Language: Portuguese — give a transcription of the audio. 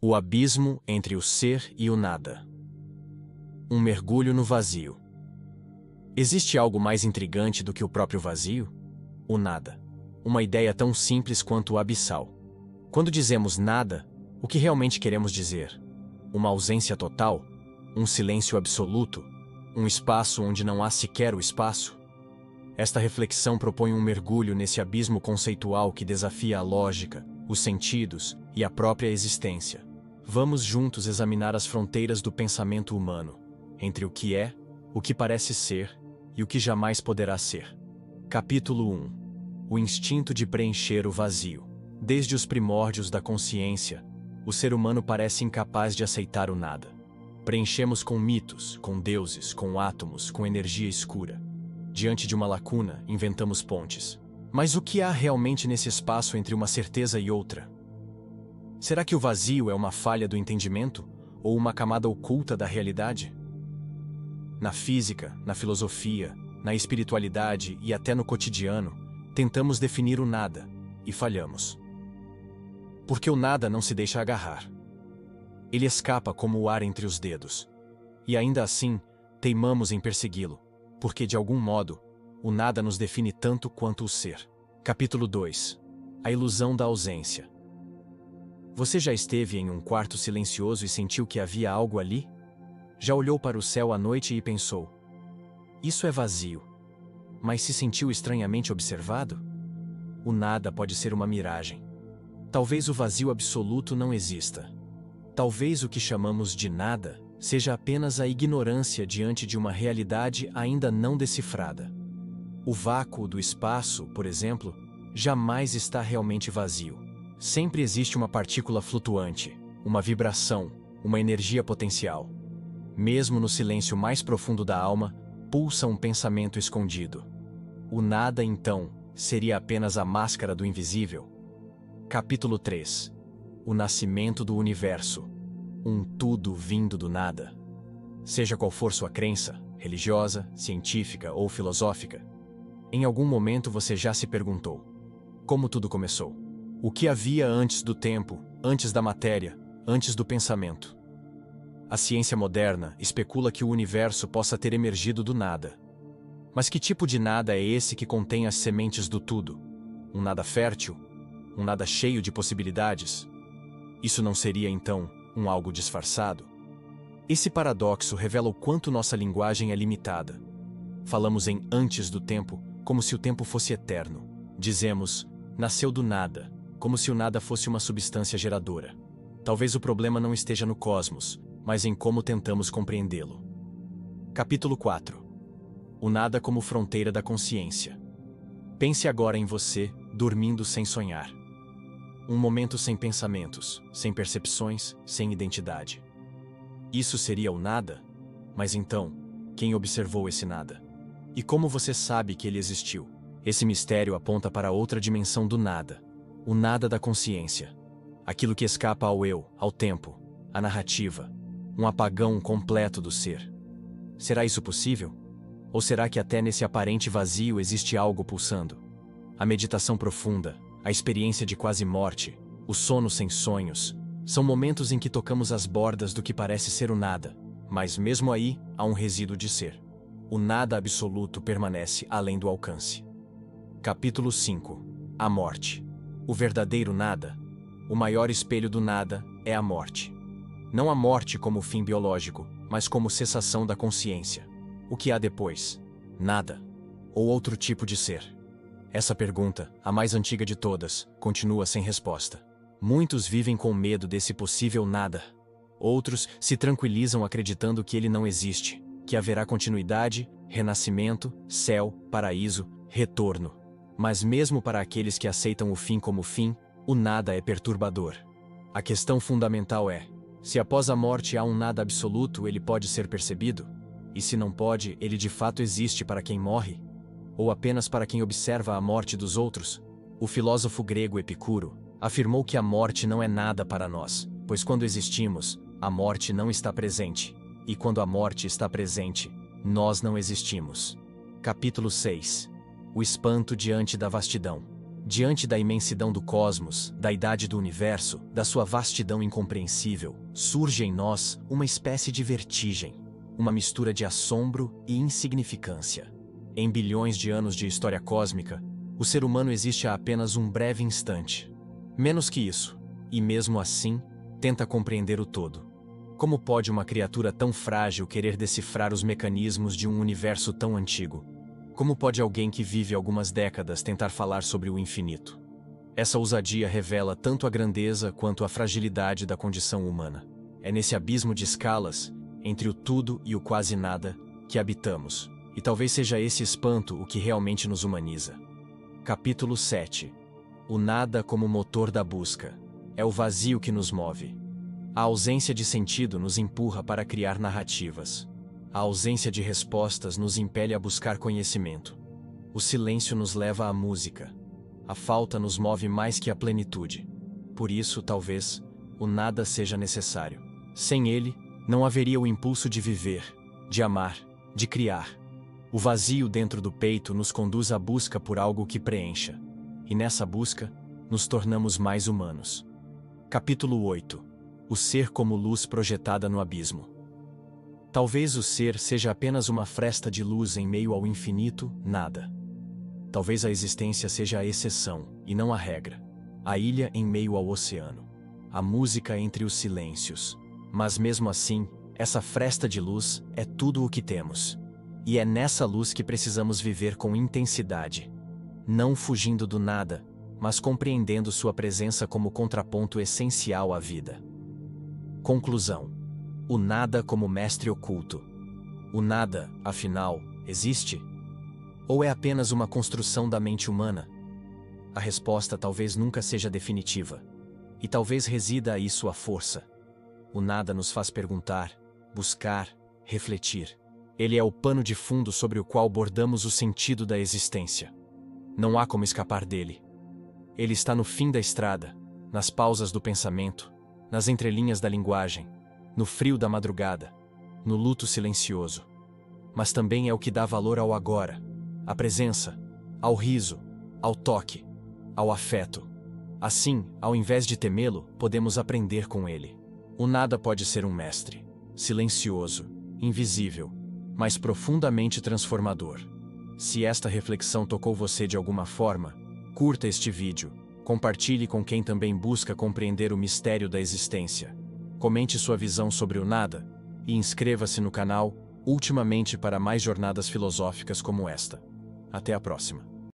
O abismo entre o ser e o nada. Um mergulho no vazio. Existe algo mais intrigante do que o próprio vazio? O nada. Uma ideia tão simples quanto o abissal. Quando dizemos nada, o que realmente queremos dizer? Uma ausência total? Um silêncio absoluto? Um espaço onde não há sequer o espaço? Esta reflexão propõe um mergulho nesse abismo conceitual que desafia a lógica, os sentidos e a própria existência. Vamos juntos examinar as fronteiras do pensamento humano, entre o que é, o que parece ser e o que jamais poderá ser. Capítulo 1. O instinto de preencher o vazio. Desde os primórdios da consciência, o ser humano parece incapaz de aceitar o nada. Preenchemos com mitos, com deuses, com átomos, com energia escura. Diante de uma lacuna, inventamos pontes. Mas o que há realmente nesse espaço entre uma certeza e outra? Será que o vazio é uma falha do entendimento ou uma camada oculta da realidade? Na física, na filosofia, na espiritualidade e até no cotidiano, tentamos definir o nada e falhamos. Porque o nada não se deixa agarrar. Ele escapa como o ar entre os dedos. E ainda assim, teimamos em persegui-lo, porque de algum modo, o nada nos define tanto quanto o ser. Capítulo 2. A ilusão da ausência. Você já esteve em um quarto silencioso e sentiu que havia algo ali? Já olhou para o céu à noite e pensou: isso é vazio. Mas se sentiu estranhamente observado? O nada pode ser uma miragem. Talvez o vazio absoluto não exista. Talvez o que chamamos de nada seja apenas a ignorância diante de uma realidade ainda não decifrada. O vácuo do espaço, por exemplo, jamais está realmente vazio. Sempre existe uma partícula flutuante, uma vibração, uma energia potencial. Mesmo no silêncio mais profundo da alma, pulsa um pensamento escondido. O nada, então, seria apenas a máscara do invisível? Capítulo 3. O nascimento do universo. Um tudo vindo do nada. Seja qual for sua crença, religiosa, científica ou filosófica, em algum momento você já se perguntou: como tudo começou? O que havia antes do tempo, antes da matéria, antes do pensamento? A ciência moderna especula que o universo possa ter emergido do nada. Mas que tipo de nada é esse que contém as sementes do tudo? Um nada fértil? Um nada cheio de possibilidades? Isso não seria, então, um algo disfarçado? Esse paradoxo revela o quanto nossa linguagem é limitada. Falamos em antes do tempo, como se o tempo fosse eterno. Dizemos, nasceu do nada, como se o nada fosse uma substância geradora. Talvez o problema não esteja no cosmos, mas em como tentamos compreendê-lo. Capítulo 4. O nada como fronteira da consciência. Pense agora em você, dormindo sem sonhar. Um momento sem pensamentos, sem percepções, sem identidade. Isso seria o nada? Mas então, quem observou esse nada? E como você sabe que ele existiu? Esse mistério aponta para outra dimensão do nada. O nada da consciência. Aquilo que escapa ao eu, ao tempo, à narrativa. Um apagão completo do ser. Será isso possível? Ou será que até nesse aparente vazio existe algo pulsando? A meditação profunda, a experiência de quase morte, o sono sem sonhos, são momentos em que tocamos as bordas do que parece ser o nada, mas mesmo aí há um resíduo de ser. O nada absoluto permanece além do alcance. Capítulo 5. A morte. O verdadeiro nada, o maior espelho do nada, é a morte. Não a morte como fim biológico, mas como cessação da consciência. O que há depois? Nada. Ou outro tipo de ser? Essa pergunta, a mais antiga de todas, continua sem resposta. Muitos vivem com medo desse possível nada. Outros se tranquilizam acreditando que ele não existe, que haverá continuidade, renascimento, céu, paraíso, retorno. Mas mesmo para aqueles que aceitam o fim como fim, o nada é perturbador. A questão fundamental é: se após a morte há um nada absoluto, ele pode ser percebido? E se não pode, ele de fato existe para quem morre? Ou apenas para quem observa a morte dos outros? O filósofo grego Epicuro afirmou que a morte não é nada para nós, pois quando existimos, a morte não está presente. E quando a morte está presente, nós não existimos. Capítulo 6. O espanto diante da vastidão. Diante da imensidão do cosmos, da idade do universo, da sua vastidão incompreensível, surge em nós uma espécie de vertigem, uma mistura de assombro e insignificância. Em bilhões de anos de história cósmica, o ser humano existe há apenas um breve instante. Menos que isso, e mesmo assim, tenta compreender o todo. Como pode uma criatura tão frágil querer decifrar os mecanismos de um universo tão antigo? Como pode alguém que vive algumas décadas tentar falar sobre o infinito? Essa ousadia revela tanto a grandeza quanto a fragilidade da condição humana. É nesse abismo de escalas, entre o tudo e o quase nada, que habitamos. E talvez seja esse espanto o que realmente nos humaniza. Capítulo 7. O nada como motor da busca. É o vazio que nos move. A ausência de sentido nos empurra para criar narrativas. A ausência de respostas nos impele a buscar conhecimento. O silêncio nos leva à música. A falta nos move mais que a plenitude. Por isso, talvez, o nada seja necessário. Sem ele, não haveria o impulso de viver, de amar, de criar. O vazio dentro do peito nos conduz à busca por algo que preencha. E nessa busca, nos tornamos mais humanos. Capítulo 8. O ser como luz projetada no abismo. Talvez o ser seja apenas uma fresta de luz em meio ao infinito nada. Talvez a existência seja a exceção, e não a regra. A ilha em meio ao oceano. A música entre os silêncios. Mas mesmo assim, essa fresta de luz é tudo o que temos. E é nessa luz que precisamos viver com intensidade. Não fugindo do nada, mas compreendendo sua presença como contraponto essencial à vida. Conclusão. O nada como mestre oculto. O nada, afinal, existe? Ou é apenas uma construção da mente humana? A resposta talvez nunca seja definitiva. E talvez resida aí sua força. O nada nos faz perguntar, buscar, refletir. Ele é o pano de fundo sobre o qual bordamos o sentido da existência. Não há como escapar dele. Ele está no fim da estrada, nas pausas do pensamento, nas entrelinhas da linguagem, no frio da madrugada, no luto silencioso. Mas também é o que dá valor ao agora, à presença, ao riso, ao toque, ao afeto. Assim, ao invés de temê-lo, podemos aprender com ele. O nada pode ser um mestre, silencioso, invisível, mas profundamente transformador. Se esta reflexão tocou você de alguma forma, curta este vídeo, compartilhe com quem também busca compreender o mistério da existência. Comente sua visão sobre o nada e inscreva-se no canal ultimamente para mais jornadas filosóficas como esta. Até a próxima.